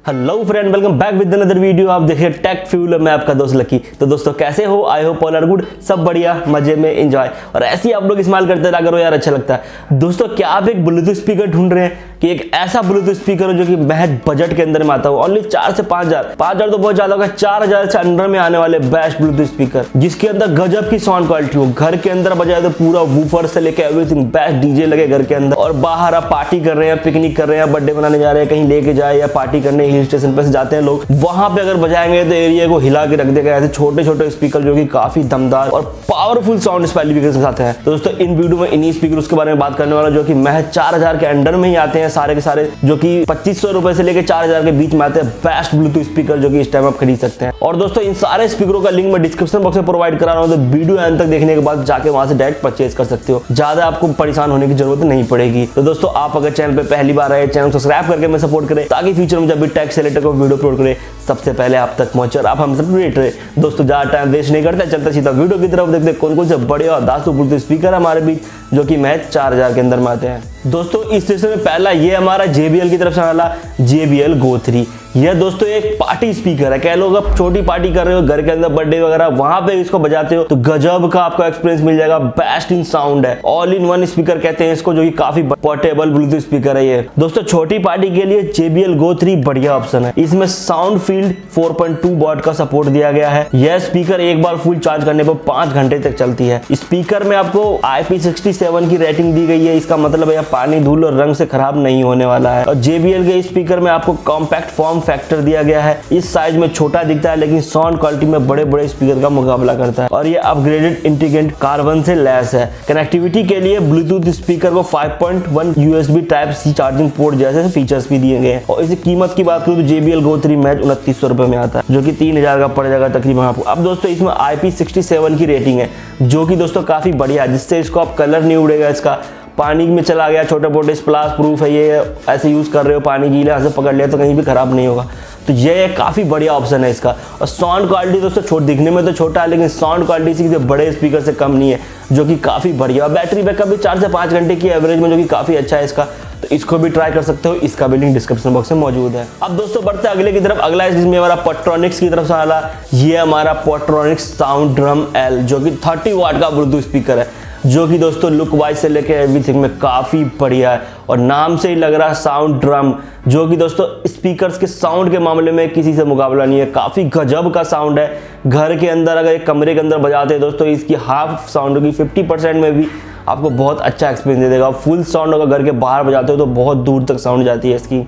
Hello friend, welcome back with another video. आप देखिए take fuel, मैं आपका दोस्त लकी। तो दोस्तों कैसे हो? I hope all are good, सब बढ़िया, मजे में, एंजॉय। और ऐसे ही आप लोग इस्तेमाल करते रहा करो यार, अच्छा लगता है। दोस्तों क्या आप एक ब्लूटूथ स्पीकर ढूंढ रहे हैं कि एक ऐसा ब्लूटूथ स्पीकर हो जो कि महज बजट के अंदर में आता हो? ओनली 4 से 5,000, 5,000 तो बहुत ज्यादा होगा, 4,000 से अंडर में आने वाले बेस्ट ब्लूटूथ स्पीकर जिसके अंदर गजब की साउंड क्वालिटी हो। घर के अंदर बजाए तो पूरा वूफर से लेके एवरीथिंग बेस्ट डीजे लगे घर के अंदर। और बाहर आप पार्टी कर रहे हैं, पिकनिक कर रहे हैं, बर्थडे मनाने जा रहे हैं, कहीं लेके जाए या पार्टी करने हिल स्टेशन पे से जाते हैं लोग, वहां पे अगर बजाएंगे तो एरिया को हिला के रख देगा। ऐसे छोटे छोटे स्पीकर जो कि काफी दमदार और पावरफुल साउंड स्पेसिफिकेशन के साथ हैं। तो दोस्तों इन वीडियो में इन्हीं स्पीकर के बारे में बात करने वाला जो कि महज 4,000 के अंडर में ही आते हैं सारे के सारे, जो कि 2,500 रुपए से लेकर 4,000 के बीच में आते हैं बेस्ट ब्लूटूथ स्पीकर जो कि इस टाइम आप खरीद सकते हैं। और दोस्तों इन सारे स्पीकरों का लिंक मैं डिस्क्रिप्शन बॉक्स में प्रोवाइड करा रहा हूं, तो वीडियो एंड तक देखने के बाद जाके वहां से डायरेक्ट परचेज कर सकते हो, ज्यादा आपको परेशान होने की जरूरत नहीं पड़ेगी। तो दोस्तों आप अगर चैनल पे पहली बार आए, चैनल को सब्सक्राइब करके मैं सपोर्ट करें ताकि फ्यूचर में जब भी टेक से रिलेटेड कोई वीडियो अपलोड करें सबसे पहले आप तक पहुंचे और आप हमसे अपडेट रहे। दोस्तों ज्यादा टाइम वेस्ट नहीं करते, चलते सीधा वीडियो की तरफ देखते कौन कौन से बड़े और दास्तु ब्लूटूथ स्पीकर हमारे बीच जो कि महज 4,000 के अंदर में आते हैं। दोस्तों इस सेशन में पहला ये हमारा JBL की तरफ से वाला JBL Go 3। यह दोस्तों एक पार्टी स्पीकर है। कह लो आप छोटी पार्टी कर रहे हो घर के अंदर, बर्थडे वगैरह, वहां पे इसको बजाते हो तो गजब का आपको एक्सपीरियंस मिल जाएगा। बेस्ट इन साउंड है, ऑल इन वन स्पीकर कहते हैं इसको, जो कि काफी पोर्टेबल ब्लूटूथ स्पीकर है ये। दोस्तों छोटी पार्टी के लिए JBL Go 3 बढ़िया ऑप्शन है। इसमें साउंड फील्ड 4.2 वॉट का सपोर्ट दिया गया है। यह स्पीकर एक बार फुल चार्ज करने पर 5 घंटे तक चलती है। स्पीकर में आपको IP67 की रेटिंग दी गई है। इसका मतलब है पानी, धूल और रंग से खराब नहीं होने वाला है। और JBL के स्पीकर में आपको कॉम्पैक्ट फॉर्म फैक्टर दिया गया है। इस साइज में छोटा दिखता है लेकिन साउंड क्वालिटी में बड़े बड़े स्पीकर का मुकाबला करता है। और ये अपग्रेडेड इंटीग्रेटेड कार्बन से लैस है। कनेक्टिविटी के लिए ब्लूटूथ स्पीकर को 5.1 USB Type-C चार्जिंग पोर्ट जैसे फीचर्स भी दिए गए हैं। और इसी कीमत की बात करूं तो JBL Go 3 महज 2,900 रुपए में आता है, जो कि 3,000 का पड़ जाएगा तकरीबन आपको। अब दोस्तों इसमें IP67 की रेटिंग है, जो कि दोस्तों काफी बढ़िया है, जिससे इसको आप कलर नहीं उड़ेगा। इसका पानी में चला गया, छोटे मोटे स्प्लैश प्रूफ है ये, ऐसे यूज कर रहे हो, पानी गीला से पकड़ लिया तो कहीं भी खराब नहीं होगा। तो ये काफी बढ़िया ऑप्शन है इसका। और साउंड क्वालिटी दोस्तों दिखने में तो छोटा है लेकिन साउंड क्वालिटी किसी बड़े स्पीकर से कम नहीं है, जो कि काफी बढ़िया। बैटरी बैकअप भी 4 से 5 घंटे की एवरेज में, जो कि काफी अच्छा है इसका। तो इसको भी ट्राई कर सकते हो, इसका भी लिंक डिस्क्रिप्शन बॉक्स में मौजूद है। अब दोस्तों बढ़ते हैं अगले की तरफ। अगला इसमें हमारा पोर्ट्रॉनिक्स की तरफ से वाला, ये हमारा पोर्ट्रॉनिक्स साउंड ड्रम L, जो कि 30 वाट का ब्लूटूथ स्पीकर है, जो कि दोस्तों लुक वाइज से लेकर एवरीथिंग में काफी बढ़िया है। और नाम से ही लग रहा है साउंड ड्रम, जो कि दोस्तों स्पीकर्स के साउंड के मामले में किसी से मुकाबला नहीं है। काफी गजब का साउंड है। घर के अंदर अगर एक कमरे के अंदर बजाते हैं दोस्तों, इसकी हाफ साउंड होगी, 50% में भी आपको बहुत अच्छा एक्सपीरियंस दे देगा। फुल साउंड अगर घर के बाहर बजाते हो तो बहुत दूर तक साउंड जाती है इसकी।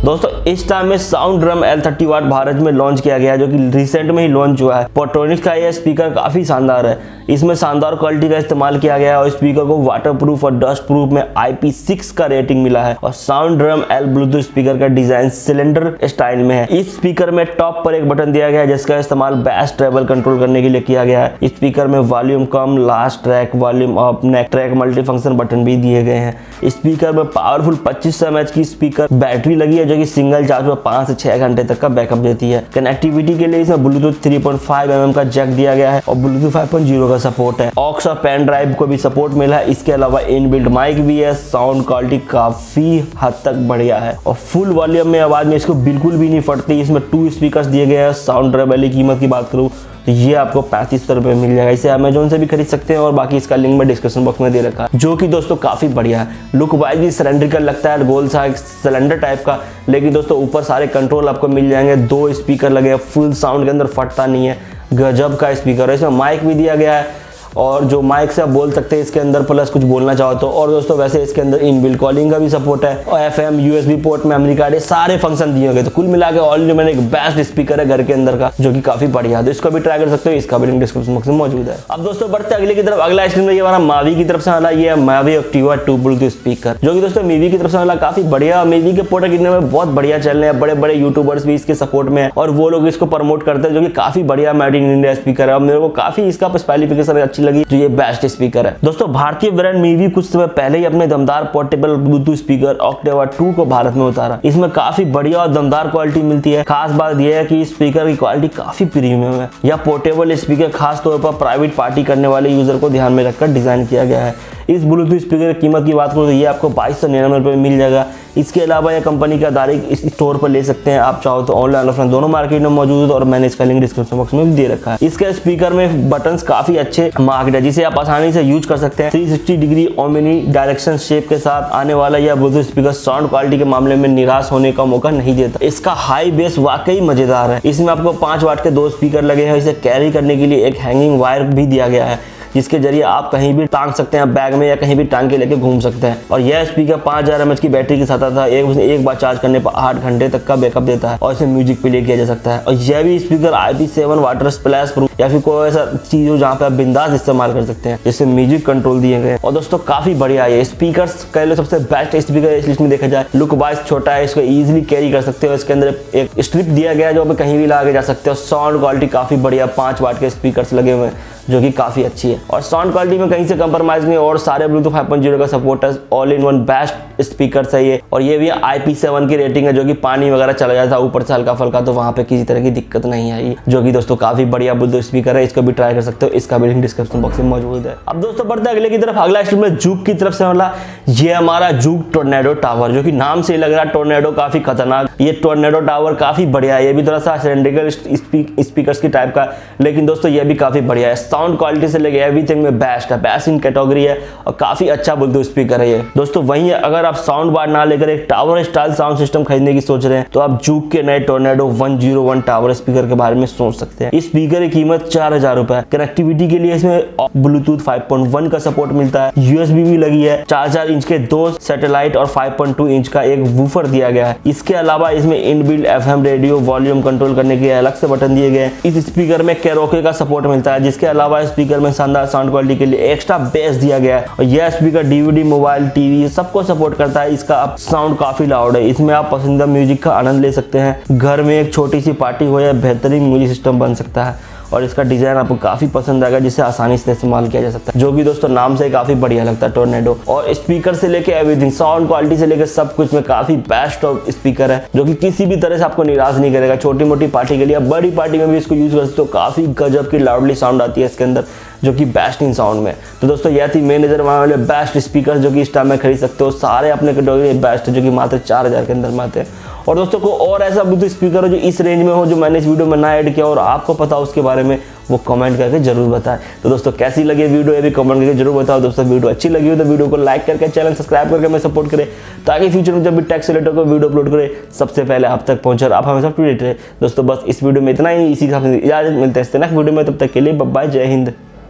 दोस्तों इस टाइम में साउंड ड्रम L 30 वाट भारत में लॉन्च किया गया है, जो कि रिसेंट में ही लॉन्च हुआ है। पोर्ट्रॉनिक्स का यह स्पीकर काफी शानदार है। इसमें शानदार क्वालिटी का इस्तेमाल किया गया है और स्पीकर को वाटर प्रूफ और डस्ट प्रूफ में IP6 का रेटिंग मिला है। और sound drum L Bluetooth speaker का डिजाइन सिलेंडर स्टाइल में है। इस स्पीकर में टॉप पर एक बटन दिया गया है जिसका इस्तेमाल बेस ट्रेवल कंट्रोल करने के लिए किया गया है। इस स्पीकर में वॉल्यूम कम, लास्ट ट्रैक, वॉल्यूम अप, नेक ट्रैक, मल्टी फंक्शन बटन भी दिए गए हैं। स्पीकर में पावरफुल 2500 mAh की स्पीकर बैटरी लगी है, जो कि सिंगल चार्ज में 5 से 6 घंटे तक का बैकअप देती है। कनेक्टिविटी के लिए इसमें ब्लूटूथ 3.5 mm का जैक दिया गया है और ब्लूटूथ 5.0 का सपोर्ट है। ऑक्स और पेन ड्राइव को भी सपोर्ट मिला है। इसके अलावा इनबिल्ट माइक भी है। साउंड क्वालिटी काफी हद तक बढ़िया है और फुल वॉल्यूम में आवाज में इसको बिल्कुल भी नहीं फटती। इसमें 2 स्पीकर्स दिए गए हैं। साउंड ड्रम L की कीमत की बात करूँ तो ये आपको 3500 रुपए मिल जाएगा। इसे अमेजोन से भी खरीद सकते हैं और बाकी इसका लिंक मैं डिस्क्रिप्शन बॉक्स में दे रखा है, जो कि दोस्तों काफी बढ़िया है। लुक वाइज भी सिलेंड्रिकल लगता है, गोल सा सिलेंडर टाइप का, लेकिन दोस्तों ऊपर सारे कंट्रोल आपको मिल जाएंगे। 2 स्पीकर लगे, फुल साउंड के अंदर फटता नहीं है, गजब का स्पीकर है। इसमें माइक भी दिया गया है और जो माइक से आप बोल सकते हैं इसके अंदर, प्लस कुछ बोलना चाहो तो। और दोस्तों वैसे इसके अंदर इनबिल्ट कॉलिंग का भी सपोर्ट है और FM, USB port, memory card, ये सारे फंक्शन दिए गए। तो कुल मिला के ऑलरेडी मैंने एक बेस्ट स्पीकर है घर के अंदर का, जो कि काफी बढ़िया है। तो इसको भी ट्राई कर सकते हो, इसका भी लिंक डिस्क्रिप्शन बॉक्स में मौजूद है। अब दोस्तों बढ़ते अगले की तरफ। अगला स्क्रीन में ये हमारा मावी की तरफ से वाला, ये है मावी एक्टिवा 2 ब्लूटूथ स्पीकर, जो कि दोस्तों मीवी की तरफ से वाला काफी बढ़िया। मीवी के प्रोडक्ट इंडिया में बहुत बढ़िया चल रहे हैं, बड़े बड़े यूट्यूबर्स भी इसके सपोर्ट में है और वो लोग इसको प्रमोट करते हैं, जो कि काफी बढ़िया मेड इन इंडिया स्पीकर है। और मेरे को काफी इसका स्पेसिफिकेशन अच्छी लगी, जो ये बेस्ट स्पीकर है। दोस्तों भारतीय ब्रांड मीवी कुछ समय पहले ही अपने दमदार पोर्टेबल ब्लूटूथ स्पीकर ऑक्टेवा 2 को भारत में उतारा। इसमें काफी बढ़िया और दमदार क्वालिटी मिलती है। खास बात यह है कि स्पीकर की क्वालिटी काफी प्रीमियम है। यह पोर्टेबल स्पीकर खास तौर पर प्राइवेट पार्टी करने वाले यूजर को ध्यान में रखकर डिजाइन किया गया है। इस ब्लूटूथ स्पीकर की कीमत की बात करूं तो ये आपको 2299 रुपए में मिल जाएगा। इसके अलावा यह कंपनी का आधारित इस स्टोर पर ले सकते हैं, आप चाहो तो ऑनलाइन ऑफलाइन दोनों मार्केट में मौजूद है और मैंने इसका लिंक डिस्क्रिप्शन बॉक्स में भी दे रखा है। इसके स्पीकर में बटन्स काफी अच्छे मार्केट है जिसे आप आसानी से यूज कर सकते हैं। 360 डिग्री ओमनी डायरेक्शन शेप के साथ आने वाला यह ब्लूटूथ स्पीकर साउंड क्वालिटी के मामले में निराश होने का मौका नहीं देता। इसका हाई बेस वाकई मजेदार है। इसमें आपको 5 वाट के 2 स्पीकर लगे हैं। इसे कैरी करने के लिए एक हैंगिंग वायर भी दिया गया है जिसके जरिए आप कहीं भी टांग सकते हैं, बैग में या कहीं भी टांग के लेके घूम सकते हैं। और यह स्पीकर 5000 mAh की बैटरी के साथ आता है। एक बार चार्ज करने पर 8 घंटे तक का बैकअप देता है और इसे म्यूजिक प्ले किया जा सकता है। और यह भी speaker IP7 water splash proof या फिर कोई ऐसा चीज हो जहाँ पे आप बिंदास इस्तेमाल कर सकते हैं, जिससे म्यूजिक कंट्रोल दिए गए। और दोस्तों काफी बढ़िया है स्पीकर, कह लो सबसे बेस्ट स्पीकर इस लिस्ट में देखा जाए। लुक वाइज छोटा है, इसको इजिली कैरी कर सकते हो। इसके अंदर एक स्ट्रिप दिया गया है जो आप कहीं भी ला के जा सकते हो। साउंड क्वालिटी काफी बढ़िया, 5 वाट के स्पीकर लगे हुए हैं जो कि काफी अच्छी है और साउंड क्वालिटी में कहीं से कंप्रोमाइज नहीं और सारे ब्लूटूथ 5.0 का सपोर्ट है। All in one best speaker है ये। और ये भी IP7 की रेटिंग है जो कि पानी वगैरह चला जाता है ऊपर से हल्का फल्का, तो वहां पे किसी तरह की दिक्कत नहीं आई, जो कि दोस्तों काफी बढ़िया ब्लूटूथ स्पीकर है। इसको भी ट्राई कर सकते हो, इसका भी लिंक डिस्क्रिप्शन बॉक्स में मौजूद है। अब दोस्तों बढ़ते हैं अगले की तरफ। अगला स्टूडियो में जूक की तरफ से वाला ये हमारा जूक टोर्नेडो टावर, जो कि नाम से ही लग रहा है टोर्नेडो काफी खतरनाक। ये टोर्नेडो टावर काफी बढ़िया है। ये भी थोड़ा सा सिलेंड्रिकल स्पीकर की टाइप का, लेकिन दोस्तों ये भी काफी बढ़िया है। साउंड क्वालिटी से लेके एवरीथिंग में बेस्ट है, बेस्ट इन कैटेगरी है और काफी अच्छा ब्लूटूथ स्पीकर है ये। दोस्तों वहीं अगर आप साउंड बार ना लेकर एक टावर स्टाइल साउंड सिस्टम खरीदने की सोच रहे हैं तो आप जूक के नए टोर्नेडो 101 टावर स्पीकर के बारे में सोच सकते हैं। इस स्पीकर की कीमत 4000 रुपए। कनेक्टिविटी के लिए इसमें ब्लूटूथ 5.1 का सपोर्ट मिलता है, USB भी लगी है, 4 इंच के 2 सैटेलाइट और 5.2 इंच का एक वूफर दिया गया है। इसके अलावा इसमें inbuilt FM radio volume control करने के अलग से बटन दिए गए हैं। इस स्पीकर में कैरोके का सपोर्ट मिलता है, जिसके अलावा स्पीकर में शानदार साउंड क्वालिटी के लिए एक्स्ट्रा बेस दिया गया है। और यह स्पीकर DVD, मोबाइल, टीवी सबको सपोर्ट करता है। इसका साउंड काफी लाउड है। इसमें आप पसंदीदा म्यूजिक का आनंद ले सकते हैं। घर में एक छोटी सी पार्टी हो या बेहतरीन म्यूजिक सिस्टम बन सकता है। और इसका डिजाइन आपको काफी पसंद आएगा, जिसे आसानी से इस्तेमाल किया जा सकता है, जो कि दोस्तों नाम से काफी बढ़िया लगता है टोर्नेडो। और स्पीकर से लेके एवरीथिंग, साउंड क्वालिटी से लेकर सब कुछ में काफी बेस्ट स्पीकर है, जो कि किसी भी तरह से आपको निराश नहीं करेगा। छोटी मोटी पार्टी के लिए, बड़ी पार्टी में भी इसको यूज कर सकते हो। काफी गजब की लाउडली साउंड आती है इसके अंदर, जो कि बेस्ट इन साउंड में। तो दोस्तों यह थी मेरे नजर वाले बेस्ट स्पीकर जो कि इस टाइम में खरीद सकते हो। सारे अपने कैटेगरी में बेस्ट है, जो कि मात्र 4000 के अंदर में आते हैं। और दोस्तों को और ऐसा ब्लूटूथ स्पीकर हो जो इस रेंज में हो, जो मैंने इस वीडियो में ना ऐड किया और आपको पता हो उसके बारे में, वो कमेंट करके जरूर बताएं। तो दोस्तों कैसी लगी वीडियो ये भी कमेंट करके जरूर बताओ। दोस्तों वीडियो अच्छी लगी हो तो वीडियो को लाइक करके चैनल सब्सक्राइब करके हमें सपोर्ट करें, ताकि फ्यूचर में जब भी टेक से रिलेटेड कोई वीडियो अपलोड करें सबसे पहले आप तक पहुंचे और आप हमेशा अपडेट रहे। दोस्तों बस इस वीडियो में इतना ही, इसी के साथ इजाजत मिलते हैं नेक्स्ट वीडियो में। तब तक के लिए बाय बाय, जय हिंद।